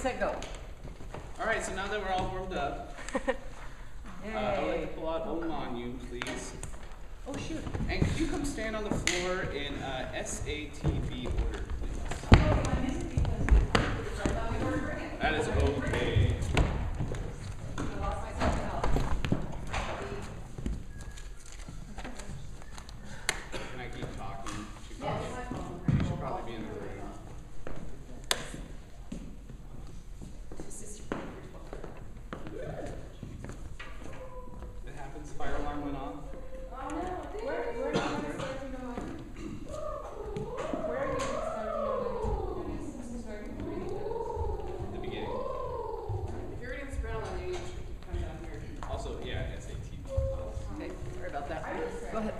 set, go. All right, so now that we're all warmed up, I would like to pull out Om on you, please. Oh, shoot. And could you come stand on the floor in SATB order, please? That is okay. Can I keep talking? She should probably be in the room. It happens. Fire alarm went off. At the beginning. If you're getting spread on the you should come down here. Also, yeah, SATB. Okay, sorry about that. Go ahead.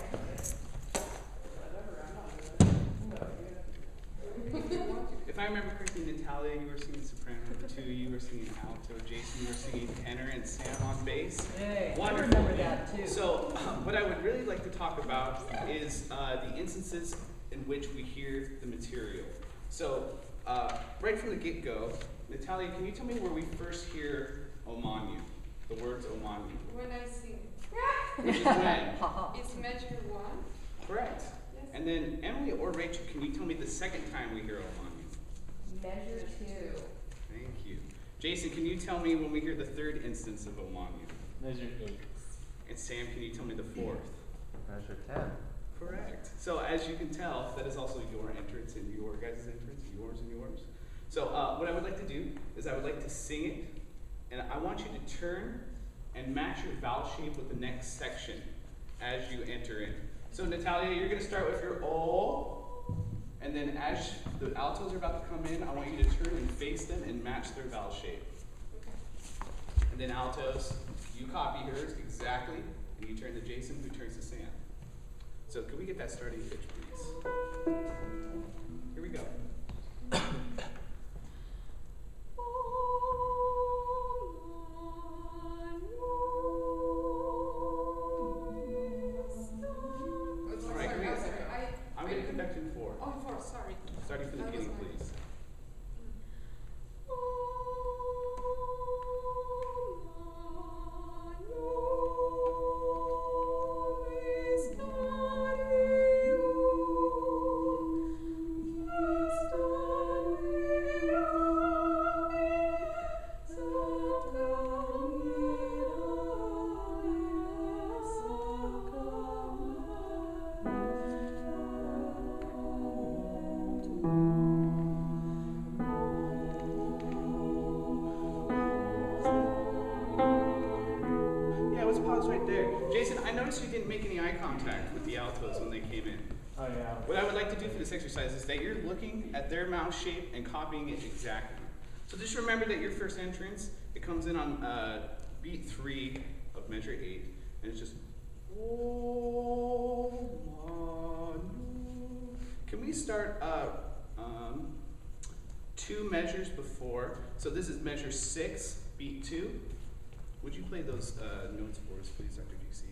If I remember correctly, Natalia, you were singing soprano. The two of you were singing alto. Jason, you were singing tenor, and Sam on bass. Yay. Wonderful. I remember that too. So, what I would really like to talk about is the instances in which we hear the material. So, right from the get-go, Natalia, can you tell me where we first hear Omanu? The words Omanu. When I sing, Which is when? it's measure 1. Correct. Yes. And then, Emily or Rachel, can you tell me the second time we hear Omanu? Measure 2. Thank you. Jason, can you tell me when we hear the third instance of Omanu? Measure 8. And Sam, can you tell me the fourth? Measure 10. Correct. So as you can tell, that is also your entrance and your guys' entrance, yours and yours. So what I would like to do is I would like to sing it, and I want you to turn and match your vowel shape with the next section as you enter in. So Natalia, you're going to start with your O, and then as the altos are about to come in, I want you to turn and face them and match their vowel shape. And then altos, you copy hers exactly, and you turn to Jason, who turns to Sam. So can we get that starting pitch, please? Here we go. All right, can we, I'm going to come back to 4. Oh, 4, sorry. Starting from the That was beginning, mine. please. Yeah, let's pause right there. Jason, I noticed you didn't make any eye contact with the altos when they came in. Oh, yeah. What I would like to do for this exercise is that you're looking at their mouth shape and copying it exactly. So just remember that your first entrance, it comes in on beat 3 of measure 8, and it's just Can we start 2 measures before? So this is measure 6, beat 2. Would you play those notes for us, please, Dr. GC?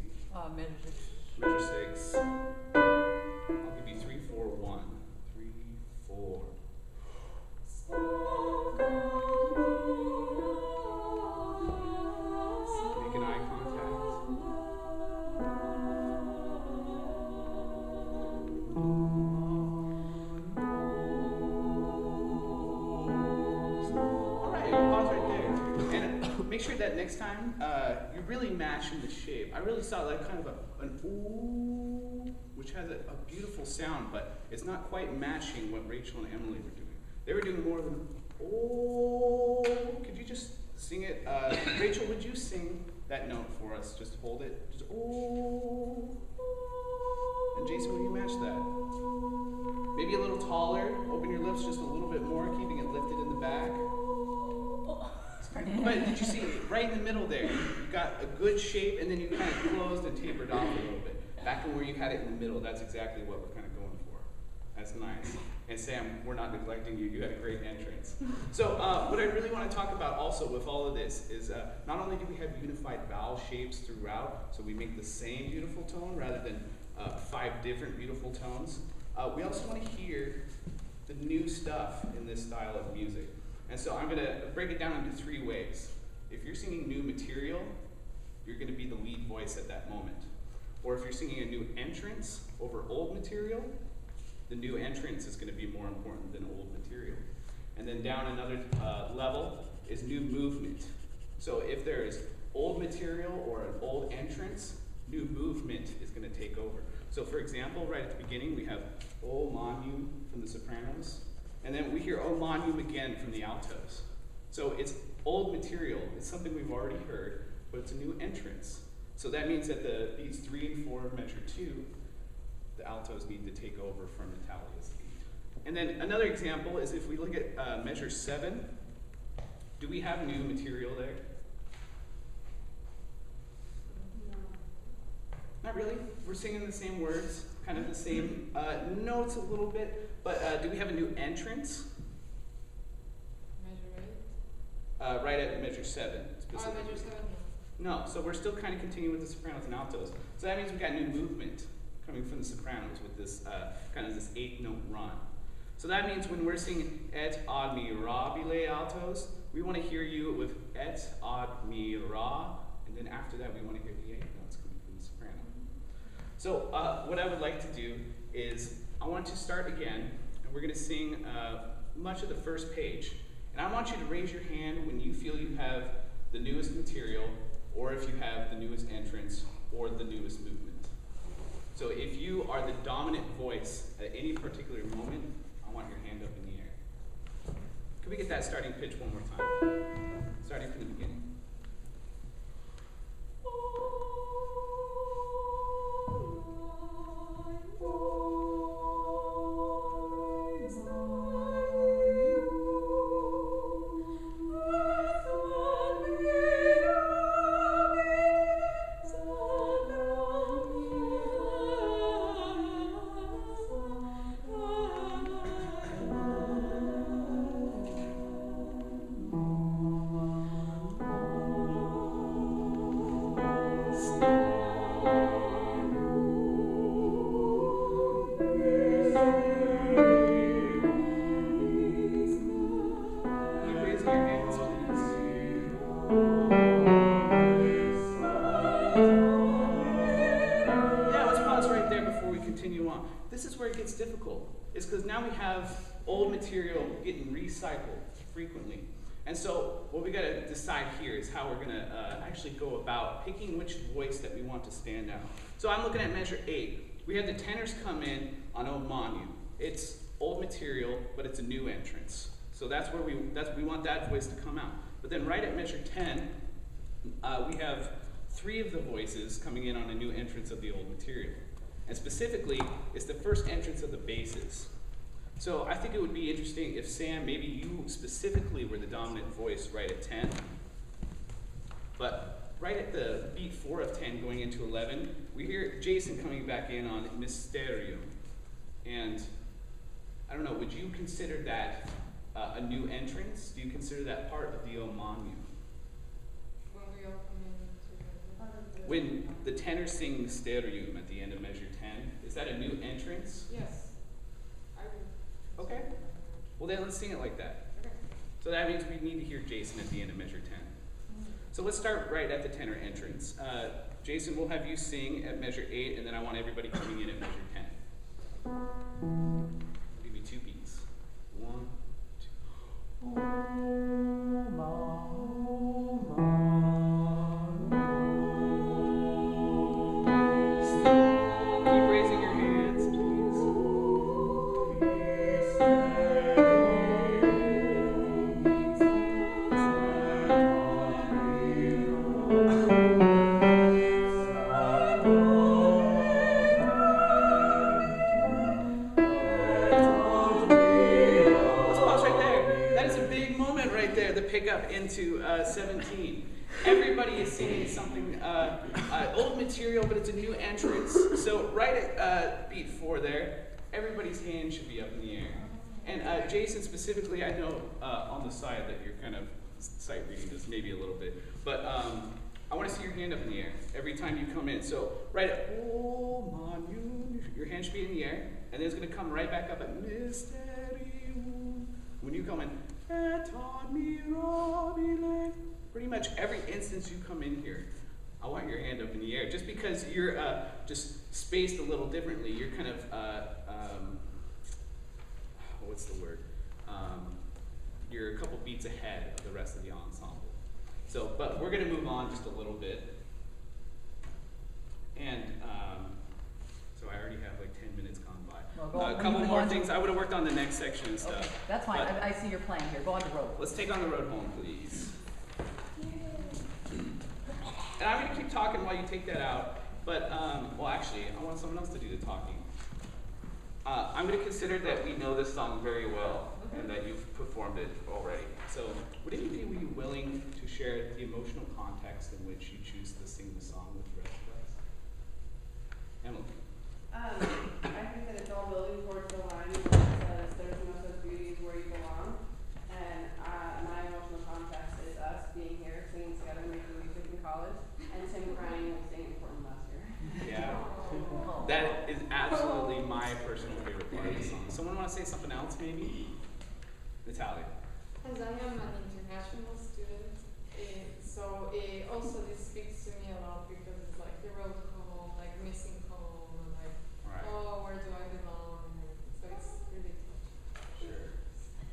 Measure 6. I'll give you 3, 4, 1. 3, 4. Making eye contact. All right, pause right there. And make sure that next time you really match in the shape. I really saw like kind of an ooh, which has a beautiful sound, but it's not quite matching what Rachel and Emily were doing. They were doing more of an oh. Could you just sing it? Rachel, would you sing that note for us? Just hold it. Just oh. And Jason, will you match that? Maybe a little taller. Open your lips just a little bit more, keeping it lifted in the back. But did you see right in the middle there? You got a good shape, and then you kind of closed and tapered off a little bit. Back to where you had it in the middle. That's exactly what we're kind of going for. That's nice. And Sam, we're not neglecting you. You had a great entrance. So what I really want to talk about also with all of this is not only do we have unified vowel shapes throughout, so we make the same beautiful tone rather than 5 different beautiful tones, we also want to hear the new stuff in this style of music. And so I'm going to break it down into 3 ways. If you're singing new material, you're going to be the lead voice at that moment. Or if you're singing a new entrance over old material, the new entrance is going to be more important than old material. And then down another level is new movement. So if there is old material or an old entrance, new movement is going to take over. So for example, right at the beginning, we have O Manu from the sopranos, and then we O Manu again from the altos. So it's old material, it's something we've already heard, but it's a new entrance. So that means that the beats 3 and 4 of measure 2, the altos need to take over from Natalia's beat. And then another example is if we look at measure 7, do we have new material there? Not really. We're singing the same words, kind of the same notes a little bit, but do we have a new entrance? Measure 8? Right at measure 7. Oh, measure 7. No, so we're still kind of continuing with the sopranos and altos. So that means we've got new movement coming from the sopranos with this kind of this 8-note run. So that means when we're singing et ad mirabile altos, we want to hear you with et ad mira, and then after that we want to hear the 8 notes coming from the soprano. So what I would like to do is I want to start again, and we're going to sing much of the first page. And I want you to raise your hand when you feel you have the newest material, or if you have the newest entrance, or the newest movement. So if you are the dominant voice at any particular moment, I want your hand up in the air. Can we get that starting pitch one more time? Starting from the beginning. Frequently. And so what we got to decide here is how we're going to actually go about picking which voice that we want to stand out. So I'm looking at measure 8. We had the tenors come in on O Manu. It's old material, but it's a new entrance. So that's where we want that voice to come out. But then right at measure 10, we have 3 of the voices coming in on a new entrance of the old material. And specifically, it's the first entrance of the basses. So I think it would be interesting if Sam, maybe you specifically were the dominant voice right at 10. But right at the beat 4 of 10 going into 11, we hear Jason coming back in on Mysterium. And I don't know, would you consider that a new entrance? Do you consider that part of the O Manu? When we all come in to When the tenor sing Mysterium at the end of measure 10, is that a new entrance? Yes. I would. Okay. Well then let's sing it like that. Okay. So that means we need to hear Jason at the end of measure 10. So let's start right at the tenor entrance. Jason, we'll have you sing at measure 8, and then I want everybody coming in at measure 10. I'll give you 2 beats. 1, 2. Keep raising your hands, please. Up into 17. Everybody is singing something old material, but it's a new entrance. So right at beat 4 there, everybody's hand should be up in the air. And Jason specifically, I know on the side that you're kind of sight reading this maybe a little bit, but I want to see your hand up in the air every time you come in. So right at O Manu, your hand should be in the air, and then it's going to come right back up at Mysterium. When you come in, and taught me Robbie. Pretty much every instance you come in here, I want your hand up in the air. Just because you're just spaced a little differently, you're kind of, what's the word? You're a couple beats ahead of the rest of the ensemble. So, but we're going to move on just a little bit. And so I already have like 10 minutes gone by. Well, A couple more things. I would have worked on the next section and stuff. Okay, that's fine. But I see your plan here. Go on the road. let's take on the road home, please. And I'm going to keep talking while you take that out. But, well, actually, I want someone else to do the talking. I'm going to consider that we know this song very well and that you've performed it already. So, would anybody be willing to share the emotional context in which you choose to sing the song with the rest of us? Emily. I think that it's all building towards the line that says there's no such beauty as where you belong. And my emotional context is us being here, singing together, making music in college, and Tim crying when staying in Portland last year. Yeah. That is absolutely my personal favorite part of the song. Someone want to say something else, maybe? Natalia. As I am an international student, so also this speaks to me a lot because it's like the road home, like missing home, and like, Right. oh, where do I belong? So it's really touching. Sure.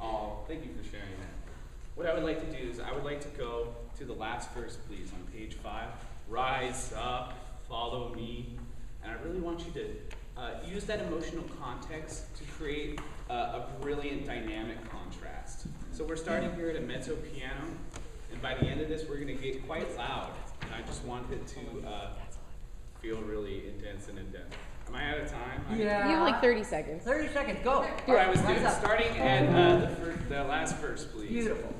Oh, thank you for sharing that. What I would like to do is I would like to go to the last verse, please, on page 5. Rise up, follow me. And I really want you to use that emotional context to create a brilliant dynamic contrast. So we're starting here at a mezzo piano, and by the end of this, we're going to get quite loud. And I just want it to feel really intense and in-depth. Am I out of time? Yeah. You have like 30 seconds. 30 seconds. Go. All right, I was Rise doing, up. starting at the last verse, please. Beautiful.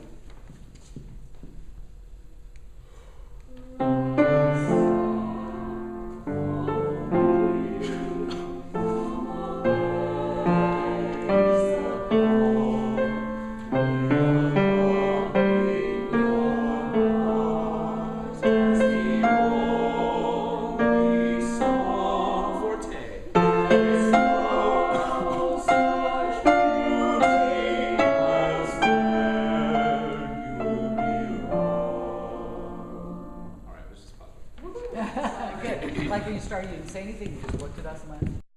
Good. Like when you started, you didn't say anything. You just looked at us and went.